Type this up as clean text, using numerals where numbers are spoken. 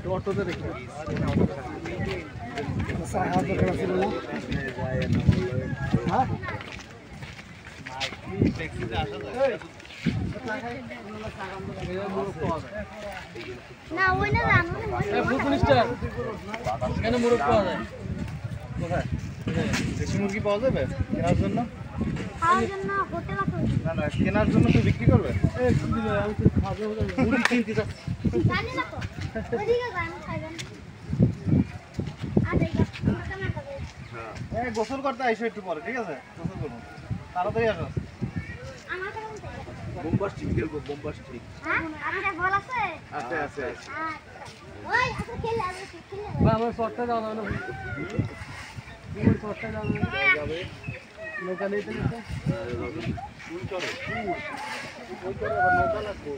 অটোতে দেখি না ওই না জানো এখানে মুরগ পাওয়া যায় কোথায় দেশি মুরগি পাওয়া যাবে কেনার জন্য খাওয়ার জন্য হোটেল আছে না না কেনার জন্য তো বিক্রি করবে আমি তো খাবো মুরগি কিনতে যাচ্ছি জানি না তো ওইদিকে যান খাবেন আরে কেমন খাবে হ্যাঁ গোসল করতে আইসো একটু পরে ঠিক আছে গোসল করবো তাড়াতাড়ি আসো আমার কেমন খাবে বোম্বাস্টিক খেলবো বোম্বাস্টিক হ্যাঁ আপনার বল আছে আছে আছে ওই আপনি খেলে আমার শর্টটা দাও না ওই শর্টটা দাও না যাবে নৌকা নিতে নিতে ওই করে নৌকা লাগবে